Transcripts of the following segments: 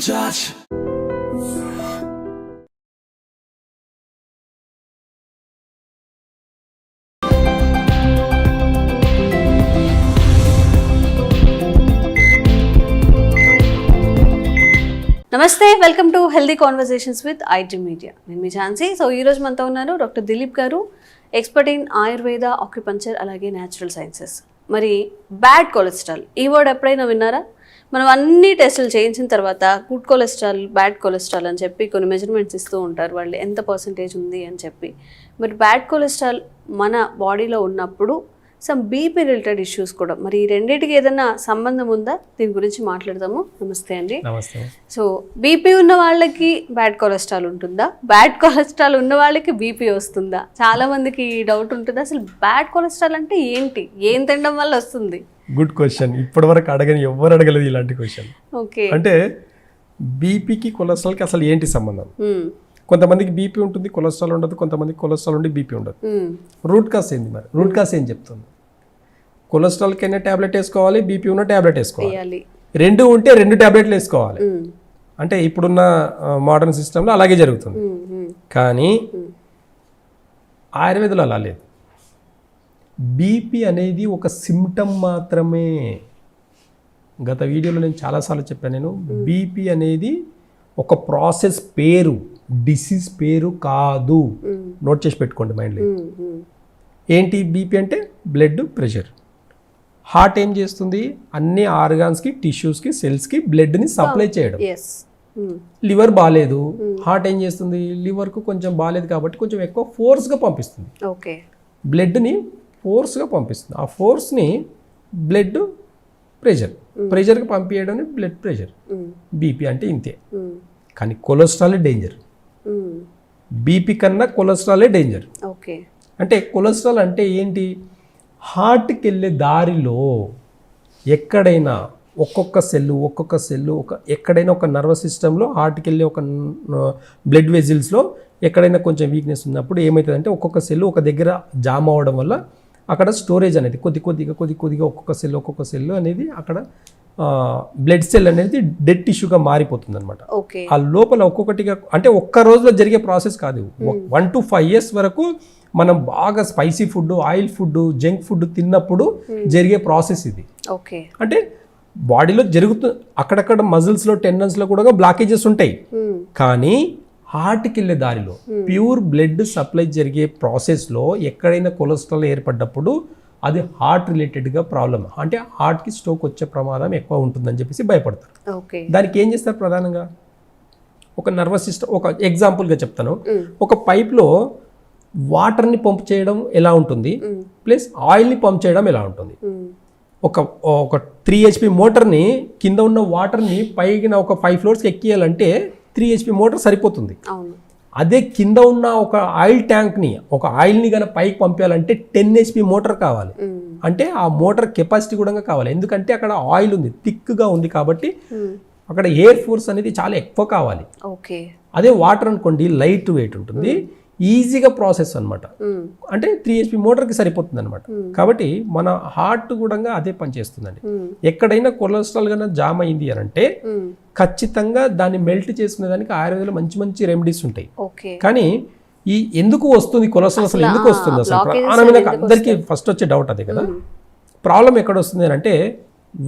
touch. నమస్తే, welcome to healthy conversations with IT media. నేను మీ Jhansi. So ఈరోజు మనతో ఉన్నారు డాక్టర్ దిలీప్ గారు, ఎక్స్పర్ట్ ఇన్ ఆయుర్వేద, ఆక్యుపంచర్, అలాగే న్యాచురల్ సైన్సెస్. మరి బ్యాడ్ కొలెస్ట్రాల్ ఈ వర్డ్ ఎప్పుడైనా విన్నారా? మనం అన్ని టెస్టులు చేయించిన తర్వాత గుడ్ కొలెస్ట్రాల్, బ్యాడ్ కొలెస్ట్రాల్ అని చెప్పి కొన్ని మెజర్మెంట్స్ ఇస్తూ ఉంటారు వాళ్ళు, ఎంత పర్సంటేజ్ ఉంది అని చెప్పి. మరి బ్యాడ్ కొలెస్ట్రాల్ మన బాడీలో ఉన్నప్పుడు సమ్ బీపీ రిలేటెడ్ ఇష్యూస్ కూడా, మరి ఈ రెండింటికి ఏదైనా సంబంధం ఉందా? దీని గురించి మాట్లాడదాము. నమస్తే అండి. నమస్తే. సో బీపీ ఉన్న వాళ్ళకి బ్యాడ్ కొలెస్ట్రాల్ ఉంటుందా? బ్యాడ్ కొలెస్ట్రాల్ ఉన్న వాళ్ళకి బీపీ వస్తుందా? చాలా మందికి ఈ డౌట్ ఉంటుంది. అసలు బ్యాడ్ కొలెస్ట్రాల్ అంటే ఏంటి? ఏం తినడం వల్ల వస్తుంది? Good question. ఇప్పటి వరకు ఎవరు అడగలేదు ఇలాంటి క్వశ్చన్. ఓకే, అంటే బీపీకి కొలెస్ట్రాల్కి అసలు ఏంటి సంబంధం? కొంతమందికి బీపీ ఉంటుంది, కొలెస్ట్రాల్ ఉండదు. కొంతమందికి కొలెస్ట్రాల్ ఉండి బీపీ ఉండదు. రూట్ కాస్ ఏంది? మరి రూట్ కాస్ ఏం చెప్తుంది? కొలెస్ట్రాల్కి అయినా ట్యాబ్లెట్ వేసుకోవాలి, బీపీ ఉన్న ట్యాబ్లెట్ వేసుకోవాలి. రెండు ఉంటే రెండు ట్యాబ్లెట్లు వేసుకోవాలి. అంటే ఇప్పుడున్న మోడర్న్ సిస్టంలో అలాగే జరుగుతుంది. కానీ ఆయుర్వేదంలో అలా లేదు. బీపీ అనేది ఒక సిమ్టమ్ మాత్రమే. గత వీడియోలో నేను చాలాసార్లు చెప్పాను. నేను బీపీ అనేది ఒక ప్రాసెస్ పేరు, డిసీజ్ పేరు కాదు. నోట్ చేసి పెట్టుకోండి మైండ్లో. ఏంటి బీపీ అంటే? Blood pressure. హార్ట్ ఏం చేస్తుంది? అన్ని ఆర్గాన్స్కి, టిష్యూస్కి, సెల్స్కి బ్లడ్ని సప్లై చేయడం. లివర్ బాగాలేదు, హార్ట్ ఏం చేస్తుంది? లివర్కు కొంచెం బాగాలేదు కాబట్టి కొంచెం ఎక్కువ ఫోర్స్గా పంపిస్తుంది. బ్లడ్ని ఫోర్స్గా పంపిస్తుంది. ఆ ఫోర్స్ని బ్లడ్ ప్రెషర్, ప్రెషర్కి పంపించడం బ్లడ్ ప్రెషర్. బీపీ అంటే ఇంతే. కానీ కొలెస్ట్రాల్ డేంజర్. బీపీ కన్నా కొలెస్ట్రాలే డేంజర్. అంటే కొలెస్ట్రాల్ అంటే ఏంటి? హార్ట్కి వెళ్ళే దారిలో ఎక్కడైనా ఒక్కొక్క సెల్లు ఎక్కడైనా ఒక నర్వస్ సిస్టంలో, హార్ట్కి వెళ్ళే ఒక బ్లడ్ వెజిల్స్లో ఎక్కడైనా కొంచెం వీక్నెస్ ఉన్నప్పుడు ఏమవుతుందంటే ఒక్కొక్క సెల్లు ఒక దగ్గర జామ్ అవ్వడం వల్ల అక్కడ స్టోరేజ్ అనేది కొద్ది కొద్దిగా ఒక్కొక్క సెల్ అనేది అక్కడ బ్లడ్ సెల్ అనేది డెడ్ టిష్యూగా మారిపోతుంది అనమాట. ఆ లోపల ఒక్కొక్కటిగా, అంటే ఒక్క రోజులో జరిగే ప్రాసెస్ కాదు. 1 to 5 years వరకు మనం బాగా spicy food, oil food, junk food తిన్నప్పుడు జరిగే ప్రాసెస్ ఇది. అంటే బాడీలో జరుగుతుంది, అక్కడక్కడ మజిల్స్లో, టెండన్స్లో కూడా బ్లాకేజెస్ ఉంటాయి. కానీ హార్ట్కి వెళ్ళే దారిలో ప్యూర్ బ్లడ్ సప్లై జరిగే ప్రాసెస్లో ఎక్కడైనా కొలెస్ట్రాల్ ఏర్పడ్డప్పుడు అది హార్ట్ రిలేటెడ్గా ప్రాబ్లమ్, అంటే హార్ట్కి స్ట్రోక్ వచ్చే ప్రమాదం ఎక్కువ ఉంటుందని చెప్పేసి భయపడతారు. దానికి ఏం చేస్తారు? ప్రధానంగా ఒక నర్వస్ సిస్టమ్, ఒక ఎగ్జాంపుల్గా చెప్తాను. ఒక పైప్లో వాటర్ని పంప్ చేయడం ఎలా ఉంటుంది, ప్లస్ ఆయిల్ని పంప్ చేయడం ఎలా ఉంటుంది. ఒక 3 HP మోటార్ని కింద ఉన్న వాటర్ని పైన ఒక 5 floors ఎక్కియాలంటే 3 HP మోటార్ సరిపోతుంది. అదే కింద ఉన్న ఒక ఆయిల్ ట్యాంక్ని, ఒక ఆయిల్ని కనుక పైకి పంపించాలంటే 10 HP మోటార్ కావాలి. అంటే ఆ మోటార్ కెపాసిటీ కూడా కావాలి. ఎందుకంటే అక్కడ ఆయిల్ ఉంది, థిక్గా ఉంది కాబట్టి అక్కడ ఎయిర్ ఫోర్స్ అనేది చాలా ఎక్కువ కావాలి. అదే వాటర్ అనుకోండి, లైట్ వెయిట్ ఉంటుంది, ఈజీగా ప్రాసెస్ అనమాట. అంటే 3 HP మోటార్కి సరిపోతుంది అనమాట. కాబట్టి మన హార్ట్ కూడా అదే పనిచేస్తుందండి. ఎక్కడైనా కొలెస్ట్రాల్ కన్నా జామ్ అయింది అని అంటే ఖచ్చితంగా దాన్ని మెల్ట్ చేసుకునే దానికి ఆయుర్వేదంలో మంచి రెమెడీస్ ఉంటాయి. కానీ ఈ ఎందుకు వస్తుంది కొలెస్ట్రాల్, అసలు ఎందుకు వస్తుంది? అసలు ప్రధానమైన అందరికీ ఫస్ట్ వచ్చే డౌట్ అదే కదా. ప్రాబ్లం ఎక్కడ వస్తుంది అని అంటే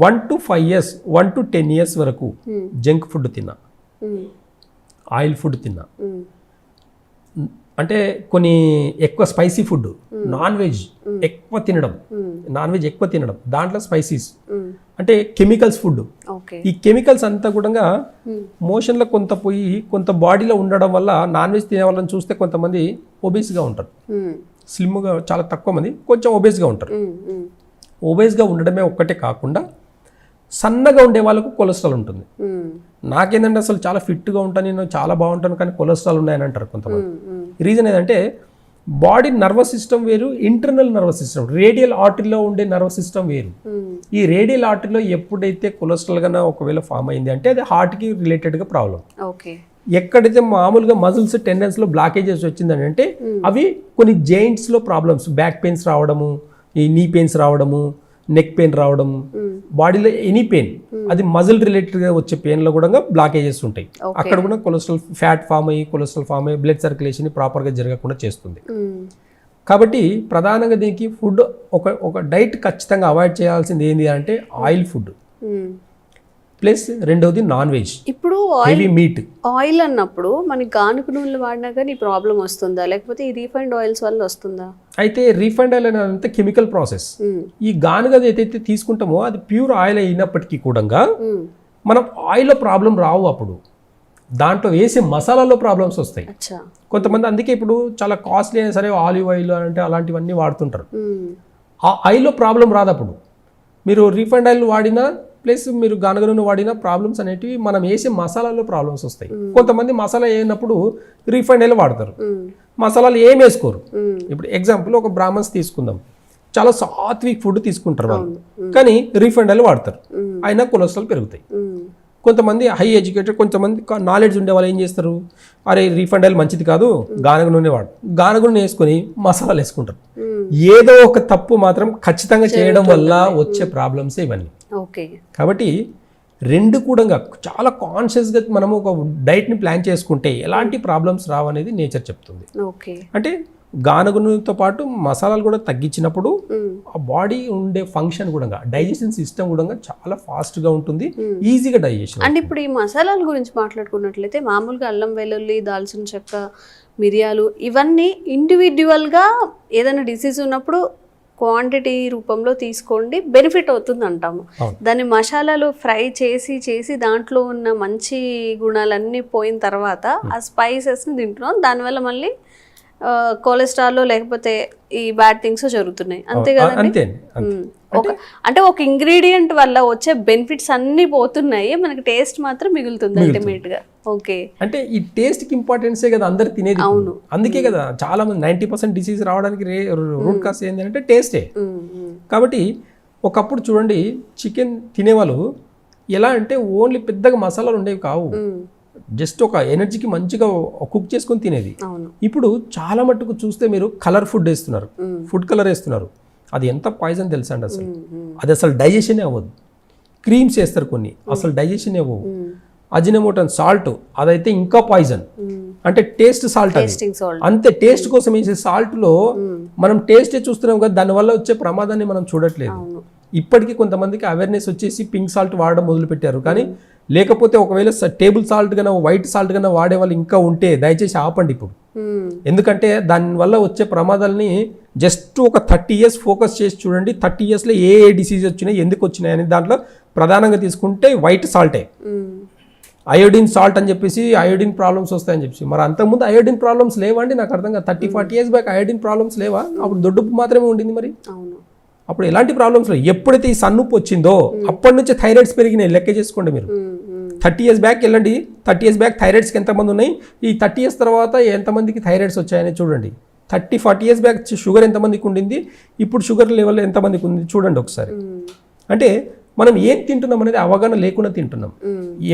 1 to 5 years, 1 to 10 years వరకు జంక్ ఫుడ్ తిన్నా, ఆయిల్ ఫుడ్ తిన్నా, అంటే కొన్ని ఎక్కువ స్పైసీ ఫుడ్, నాన్ వెజ్ ఎక్కువ తినడం, దాంట్లో స్పైసీస్ అంటే కెమికల్స్ ఫుడ్. ఈ కెమికల్స్ అంతా కూడా మోషన్లో కొంత పోయి కొంత బాడీలో ఉండడం వల్ల నాన్ వెజ్ తినే వాళ్ళని చూస్తే కొంతమంది ఒబేస్గా ఉంటారు, స్లిమ్గా, చాలా తక్కువ మంది కొంచెం ఒబేస్గా ఉంటారు. ఒబేస్గా ఉండడమే ఒక్కటే కాకుండా సన్నగా ఉండే వాళ్ళకు కొలెస్ట్రాల్ ఉంటుంది. నాకేంటంటే అసలు చాలా ఫిట్గా ఉంటాను, నేను చాలా బాగుంటాను, కానీ కొలెస్ట్రాల్ ఉన్నాయని అంటారు కొంతమంది. రీజన్ ఏంటంటే బాడీ నర్వస్ సిస్టమ్ వేరు, ఇంటర్నల్ నర్వస్ సిస్టమ్, రేడియల్ ఆర్టరీలో ఉండే నర్వస్ సిస్టమ్ వేరు. ఈ రేడియల్ ఆర్టరీలో ఎప్పుడైతే కొలెస్ట్రాల్ గానా ఒకవేళ ఫామ్ అయింది అంటే అది హార్ట్కి రిలేటెడ్గా ప్రాబ్లం. ఎక్కడైతే మామూలుగా మజిల్స్, టెండన్స్లో బ్లాకేజెస్ వచ్చిందని అంటే అవి కొన్ని జాయింట్స్లో ప్రాబ్లమ్స్, బ్యాక్ పెయిన్స్ రావడము, ఈ నీ పెయిన్స్ రావడము, నెక్ పెయిన్ రావడం, బాడీలో ఎనీ పెయిన్, అది మజిల్ రిలేటెడ్గా వచ్చే పెయిన్లో కూడా బ్లాకేజెస్ ఉంటాయి. అక్కడ కూడా కొలెస్ట్రాల్ ఫ్యాట్ ఫామ్ అయ్యి బ్లడ్ సర్క్యులేషన్ ప్రాపర్గా జరగకుండా చేస్తుంది. కాబట్టి ప్రధానంగా దీనికి ఫుడ్ ఒక డైట్ ఖచ్చితంగా అవాయిడ్ చేయాల్సింది ఏంటి అంటే ఆయిల్ ఫుడ్, ప్లస్ రెండవది నాన్ వెజ్. ఇప్పుడు హెవీ మీట్. ఆయిల్ అన్నప్పుడు మనకి గానుగ నూనెలు వాడినా కానీ ప్రాబ్లం వస్తుందా, లేకపోతే ఈ రీఫైండ్ ఆయిల్స్ వల్ల వస్తుందా? అయితే రీఫైండ్ ఆయిల్ అనేది కెమికల్ ప్రాసెస్. ఈ గానుగ ఏదైతే తీసుకుంటామో అది ప్యూర్ ఆయిల్ అయినప్పటికీ కూడా మనం ఆయిల్లో ప్రాబ్లం రావు. అప్పుడు దాంట్లో వేసే మసాలాలో ప్రాబ్లమ్స్ వస్తాయి. కొంతమంది అందుకే ఇప్పుడు చాలా కాస్ట్లీ అయినా సరే ఆలివ్ ఆయిల్ అంటే అలాంటివన్నీ వాడుతుంటారు. ఆ ఆయిల్లో ప్రాబ్లం రాదు. అప్పుడు మీరు రీఫైండ్ ఆయిల్ వాడినా ప్లస్ మీరు గానుగ నూనె వాడిన ప్రాబ్లమ్స్ అనేటివి మనం వేసే మసాలాలో ప్రాబ్లమ్స్ వస్తాయి. కొంతమంది మసాలా వేయనప్పుడు రీఫైండ్ ఆయిల్ వాడతారు, మసాలాలు ఏం వేసుకోరు. ఇప్పుడు ఎగ్జాంపుల్ ఒక బ్రాహ్మణ్స్ తీసుకుందాం, చాలా సాత్విక్ ఫుడ్ తీసుకుంటారు వాళ్ళు, కానీ రీఫైండ్ ఆయిల్ వాడతారు, అయినా కొలెస్ట్రాల్ పెరుగుతాయి. కొంతమంది హై ఎడ్యుకేటెడ్, కొంతమంది నాలెడ్జ్ ఉండే వాళ్ళు ఏం చేస్తారు, అరే రీఫైండ్ ఆయిల్ మంచిది కాదు, గానుగ నూనె వాడు, గానుగ నూనె వేసుకొని మసాలాలు వేసుకుంటారు. ఏదో ఒక తప్పు మాత్రం ఖచ్చితంగా చేయడం వల్ల వచ్చే ప్రాబ్లమ్స్ ఇవన్నీ. కాబట్టి రెండు కూడా చాలా కాన్షియస్గా మనము ఒక డైట్ని ప్లాన్ చేసుకుంటే ఎలాంటి ప్రాబ్లమ్స్ రావనేది నేచర్ చెప్తుంది. అంటే గానుగ నూనెతో పాటు మసాలాలు కూడా తగ్గించినప్పుడు ఆ బాడీ ఉండే ఫంక్షన్ కూడా, డైజెషన్ సిస్టమ్ కూడా చాలా ఫాస్ట్గా ఉంటుంది, ఈజీగా డైజెషన్. అంటే ఇప్పుడు ఈ మసాలాల గురించి మాట్లాడుకున్నట్లయితే మామూలుగా అల్లం వెల్లుల్లి, దాల్చిన చెక్క, మిరియాలు ఇవన్నీ ఇండివిడ్యువల్గా ఏదైనా డిసీజ్ ఉన్నప్పుడు క్వాంటిటీ రూపంలో తీసుకోండి, బెనిఫిట్ అవుతుంది అంటాము. దాన్ని మసాలాలు ఫ్రై చేసి దాంట్లో ఉన్న మంచి గుణాలన్నీ పోయిన తర్వాత ఆ స్పైసెస్ని తింటున్నాం, దానివల్ల మళ్ళీ కొలెస్ట్రాల్ లేకపోతే ఈ బ్యాడ్ థింగ్స్ జరుగుతున్నాయి, అంతే కదండి. అంటే ఒక ఇంగ్రీడియంట్ వల్ల వచ్చే బెనిఫిట్స్ అన్ని పోతున్నాయి, మనకి టేస్ట్ మాత్రం మిగులుతుంది అల్టిమేట్ గా. ఓకే, అంటే ఈ టేస్ట్ కి ఇంపార్టెన్సే కదా అందరు తినేది. అవును, అందుకే కదా చాలా మంది 90% డిసీజ్ రావడానికి రూట్ కాస్ ఏంటంటే టేస్టే. కాబట్టి ఒకప్పుడు చూడండి చికెన్ తినేవాళ్ళు ఎలా అంటే ఓన్లీ పెద్దగా మసాలాలు ఉండేవి కావు, జస్ట్ ఒక ఎనర్జీకి మంచిగా కుక్ చేసుకొని తినేది. ఇప్పుడు చాలా మట్టుకు చూస్తే మీరు కలర్ ఫుడ్ వేస్తున్నారు, ఫుడ్ కలర్ వేస్తున్నారు, అది ఎంత పాయిజన్ తెలుసా అండి. అది అసలు డైజెషనే అవ్వదు. క్రీమ్స్ వేస్తారు కొన్ని, అసలు డైజెషన్ అవ్వవు. అజినోమోటో సాల్ట్, అదైతే ఇంకా పాయిజన్. అంటే టేస్ట్ సాల్ట్ అంతే, టేస్ట్ కోసం వేసే సాల్ట్ లో మనం టేస్టే చూస్తున్నాం కదా, దానివల్ల వచ్చే ప్రమాదాన్ని మనం చూడట్లేదు. ఇప్పటికీ కొంతమందికి అవేర్నెస్ వచ్చేసి పింక్ సాల్ట్ వాడడం మొదలు పెట్టారు, కానీ లేకపోతే ఒకవేళ టేబుల్ సాల్ట్ కన్నా వైట్ సాల్ట్ కన్నా వాడే వాళ్ళు ఇంకా ఉంటే దయచేసి ఆపండి ఇప్పుడు. ఎందుకంటే దానివల్ల వచ్చే ప్రమాదాలని జస్ట్ ఒక 30 years ఫోకస్ చేసి చూడండి. 30 yearsలో ఏ డిసీజ్ వచ్చినాయి, ఎందుకు వచ్చినాయి అని దాంట్లో ప్రధానంగా తీసుకుంటే వైట్ సాల్టే. అయోడిన్ సాల్ట్ అని చెప్పేసి అయోడిన్ ప్రాబ్లమ్స్ వస్తాయని చెప్పేసి, మరి అంతకుముందు అయోడిన్ ప్రాబ్లమ్స్ లేవండి? నాకు అర్థం కాదు. 30-40 years బ్యాక్ అయోడిన్ ప్రాబ్లమ్స్ లేవా? అప్పుడు దొడ్డు మాత్రమే ఉండింది, మరి అప్పుడు ఎలాంటి ప్రాబ్లమ్స్ లేవు. ఎప్పుడైతే ఈ సన్నుప్పు వచ్చిందో అప్పటి నుంచి థైరాయిడ్స్ పెరిగినాయి, లెక్క చేసుకోండి మీరు. 30 years బ్యాక్ వెళ్ళండి, 30 years బ్యాక్ థైరాయిడ్స్కి ఎంతమంది ఉన్నాయి, ఈ 30 years తర్వాత ఎంతమందికి థైరాయిడ్స్ వచ్చాయని చూడండి. 30-40 years బ్యాక్ షుగర్ ఎంతమందికి ఉండింది, ఇప్పుడు షుగర్ లెవెల్ ఎంతమందికి ఉంది చూడండి ఒకసారి. అంటే మనం ఏం తింటున్నాం అనేది అవగాహన లేకుండా తింటున్నాం.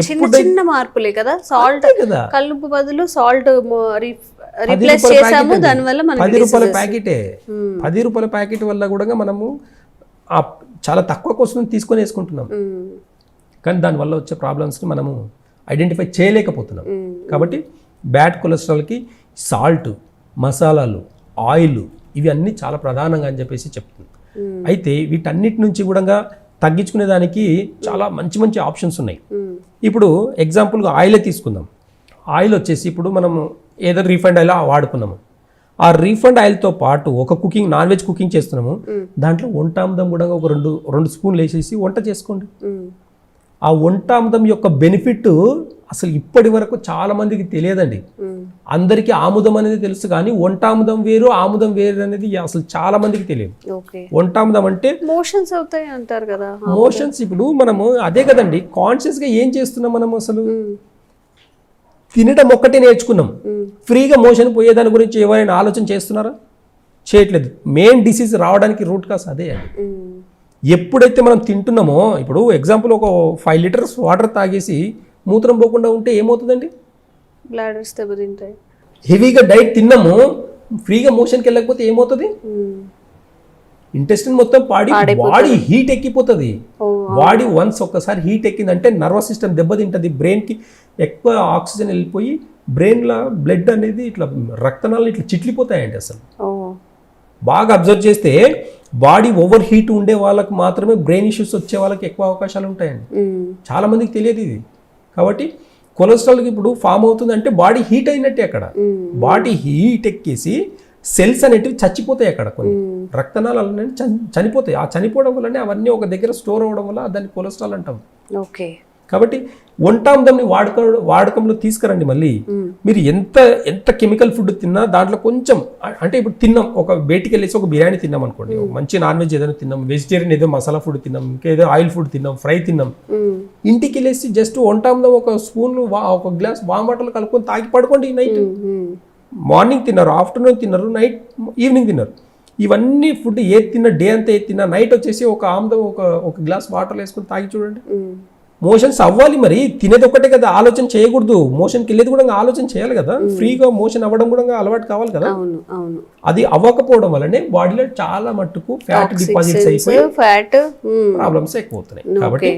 చిన్న మార్పులే కదా, సాల్ట్ కదా, కల్లుపు బదులు సాల్ట్ రీప్లేస్ చేసాము, దానివల్ల మనకి 10 రూపాయల ప్యాకెటే. 10 రూపాయల ప్యాకెట్ వల్ల కూడా మనము చాలా తక్కువ కోసం తీసుకొని వేసుకుంటున్నాం, కానీ దానివల్ల వచ్చే ప్రాబ్లమ్స్ని మనము ఐడెంటిఫై చేయలేకపోతున్నాం. కాబట్టి బ్యాడ్ కొలెస్ట్రాల్కి సాల్ట్, మసాలాలు, ఆయిల్ ఇవి అన్నీ చాలా ప్రధానంగా అని చెప్పేసి చెప్తుంది. అయితే వీటన్నిటి నుంచి కూడా తగ్గించుకునే దానికి చాలా మంచి మంచి ఆప్షన్స్ ఉన్నాయి. ఇప్పుడు ఎగ్జాంపుల్గా ఆయిలే తీసుకుందాం. ఆయిల్ వచ్చేసి ఇప్పుడు మనము ఏదో రీఫైండ్ ఆయిల్ వాడుకున్నాము, ఆ రీఫైండ్ ఆయిల్తో పాటు ఒక కుకింగ్, నాన్ వెజ్ కుకింగ్ చేస్తున్నాము, దాంట్లో వంటామదం కూడా ఒక 2 స్పూన్లు వేసేసి వంట చేసుకోండి. ఆ వంటామదం యొక్క బెనిఫిట్ అసలు ఇప్పటి వరకు చాలా మందికి తెలియదండి. అందరికీ ఆముదం అనేది తెలుసు, కానీ వంటాముదం వేరు, ఆముదం వేరు అనేది అసలు చాలా మందికి తెలియదు. వంటాముదం అంటే మోషన్స్ అవుతాయి అంటారు కదా. మోషన్స్ ఇప్పుడు మనము అదే కదండి, కాన్షియస్ గా ఏం చేస్తున్నాం మనం, అసలు తినడం ఒక్కటే నేర్చుకున్నాం. ఫ్రీగా మోషన్ పోయేదాని గురించి ఎవరైనా ఆలోచన చేస్తున్నారా? చేయట్లేదు. మెయిన్ డిసీజ్ రావడానికి రూట్ కాస్ అదే అండి. ఎప్పుడైతే మనం తింటున్నామో, ఇప్పుడు ఎగ్జాంపుల్ ఒక 5 liters వాటర్ తాగేసి మూత్రం పోకుండా ఉంటే ఏమవుతుందండి? బ్లాడర్స్ దెబ్బతింటాయి. హెవీగా డైట్ తిన్నాము, ఫ్రీగా మోషన్కి వెళ్ళకపోతే ఏమవుతుంది? ఇంటెస్టిన్ మొత్తం బాడీ హీట్ ఎక్కిపోతుంది. బాడీ వన్స్ ఒక్కసారి హీట్ ఎక్కిందంటే నర్వస్ సిస్టమ్ దెబ్బతింటుంది, బ్రెయిన్కి ఎక్కువ ఆక్సిజన్ వెళ్ళిపోయి బ్రెయిన్లో బ్లడ్ అనేది ఇట్లా రక్తనాళాలు ఇట్లా చిట్లిపోతాయండి. అసలు బాగా అబ్జర్వ్ చేస్తే బాడీ ఓవర్ హీట్ ఉండే వాళ్ళకి మాత్రమే బ్రెయిన్ ఇష్యూస్ వచ్చే వాళ్ళకి ఎక్కువ అవకాశాలు ఉంటాయండి. చాలా మందికి తెలియదు ఇది. కాబట్టి కొలెస్ట్రాల్కి ఇప్పుడు ఫామ్ అవుతుంది అంటే బాడీ హీట్ అయినట్టే. అక్కడ బాడీ హీట్ ఎక్కేసి సెల్స్ అనేటివి చచ్చిపోతాయి. అక్కడ కొన్ని రక్తనాళాలు అనేవి చనిపోతాయి. ఆ చనిపోవడం వల్లనే అవన్నీ ఒక దగ్గర స్టోర్ అవ్వడం వల్ల దాన్ని కొలెస్ట్రాల్ అంటాం. ఓకే. కాబట్టి వంటాంశంని వాడకంలో తీసుకురండి. మళ్ళీ మీరు ఎంత కెమికల్ ఫుడ్ తిన్నా దాంట్లో కొంచెం, అంటే ఇప్పుడు తిన్నాం, ఒక బయటికి వెళ్ళేసి ఒక బిర్యానీ తిన్నాం అనుకోండి, మంచి నాన్ వెజ్ ఏదైనా తిన్నాం, వెజిటేరియన్ ఏదో మసాలా ఫుడ్ తిన్నాం, ఇంకేదో ఆయిల్ ఫుడ్ తిన్నాం, ఫ్రై తిన్నాం, ఇంటికి వెళ్ళేసి జస్ట్ వంటాంశం ఒక స్పూన్ ఒక గ్లాస్ వామ్ వాటర్ కలుపుకొని తాగి పడుకోండి. నైట్ మార్నింగ్ తిన్నారు, ఆఫ్టర్నూన్ తిన్నారు, నైట్ ఈవినింగ్ తిన్నారు. ఇవన్నీ ఫుడ్ ఏది తిన్నా, డే అంతా ఏది తిన్నా, నైట్ వచ్చేసి ఒక ఆమ్దం ఒక గ్లాస్ వాటర్ వేసుకొని తాగి చూడండి. మోషన్స్ అవ్వాలి. మరి తినేది ఒక్కటే కదా, ఆలోచన చేయకూడదు. మోషన్కి వెళ్ళేది కూడా ఆలోచన చేయాలి కదా. ఫ్రీగా మోషన్ అవ్వడం కూడా అలవాటు కావాలి కదా. అది అవ్వకపోవడం వల్లనే బాడీలో చాలా మట్టుకు ఫ్యాట్ డిపాజిట్స్ అయిపోయి ప్రాబ్లమ్స్ ఎక్కువ అవుతున్నాయి. కాబట్టి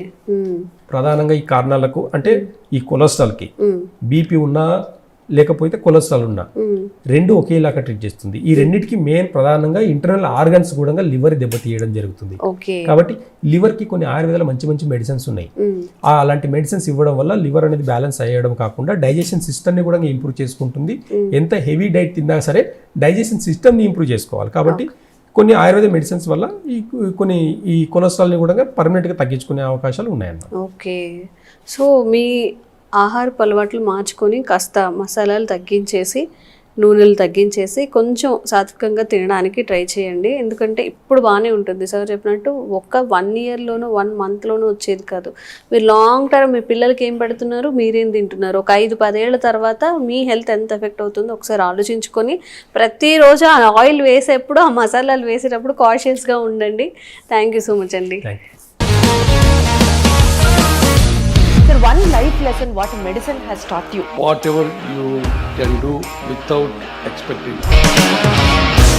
ప్రధానంగా ఈ కారణాలకు, అంటే ఈ కొలెస్ట్రాల్కి, బీపీ ఉన్నా లేకపోతే కొలెస్ట్రాల్ ఉన్నా రెండు ఒకేలాగా ట్రీట్ చేస్తుంది. ఈ రెండింటికి మెయిన్ ప్రధానంగా ఇంటర్నల్ ఆర్గన్స్ కూడా లివర్ దెబ్బతీయడం జరుగుతుంది. కాబట్టి లివర్ కి కొన్ని ఆయుర్వేదాల మంచి మెడిసిన్స్ ఉన్నాయి. అలాంటి మెడిసిన్స్ ఇవ్వడం వల్ల లివర్ అనేది బ్యాలెన్స్ అయ్యడం కాకుండా డైజెషన్ సిస్టమ్ ని కూడా ఇంప్రూవ్ చేసుకుంటుంది. ఎంత హెవీ డైట్ తిన్నా సరే డైజెషన్ సిస్టమ్ ని ఇంప్రూవ్ చేసుకోవాలి. కాబట్టి కొన్ని ఆయుర్వేద మెడిసిన్స్ వల్ల ఈ కొలెస్ట్రాల్ ని కూడా పర్మనెంట్ గా తగ్గించుకునే అవకాశాలు ఉన్నాయన్నమాట. ఓకే. సో మీ ఆహారపు అలవాట్లు మార్చుకొని కాస్త మసాలాలు తగ్గించేసి, నూనెలు తగ్గించేసి కొంచెం సాత్వికంగా తినడానికి ట్రై చేయండి. ఎందుకంటే ఇప్పుడు బాగానే ఉంటుంది. సార్ చెప్పినట్టు 1 yearలోనూ 1 monthలోనూ వచ్చేది కాదు. మీరు లాంగ్ టర్మ్ మీ పిల్లలకి ఏం పెడుతున్నారు, మీరేం తింటున్నారు, ఒక 5-10 ఏళ్ల తర్వాత మీ హెల్త్ ఎంత ఎఫెక్ట్ అవుతుందో ఒకసారి ఆలోచించుకొని ప్రతిరోజు ఆ ఆయిల్ వేసేప్పుడు, ఆ మసాలాలు వేసేటప్పుడు కాషియస్గా ఉండండి. థ్యాంక్ యూ సో మచ్ అండి. Sir, one life lesson what medicine has taught you. Whatever you can do without expecting.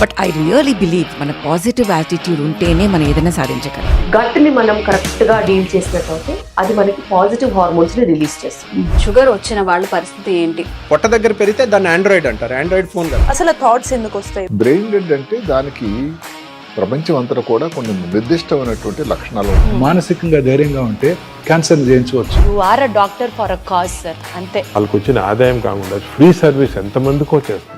But I really believe మన పాజిటివ్ యాటిట్యూడ్ ఉంటేనే మనం ఏదైనా సాధించగలం. గట్ ని మనం కరెక్ట్ గా డీల్ చేసినట్లయితే అది మనకి పాజిటివ్ హార్మోన్స్ ని రిలీజ్ చేస్తుంది. షుగర్ వచ్చిన వాళ్ళ పరిస్థితి ఏంటి? పొట్ట దగ్గర పెరిగితే దాన్ని ఆండ్రాయిడ్ అంటారు. ఆండ్రాయిడ్ ఫోన్ కదా. అసలు థాట్స్ ఎందుకు వస్తాయి? బ్రెయిన్ డెడ్ అంటే దానికి ప్రపంచం అంతా కూడా కొన్ని నిర్దిష్టమైనటువంటి లక్షణాలు. మానసికంగా ధైర్యంగా ఉంటే క్యాన్సర్ జయించవచ్చు. You are a doctor for a cause sir, అంతే. వాళ్ళకి వచ్చిన ఆదాయం కాకుండా ఫ్రీ సర్వీస్ ఎంతమందికో చేస్తారు.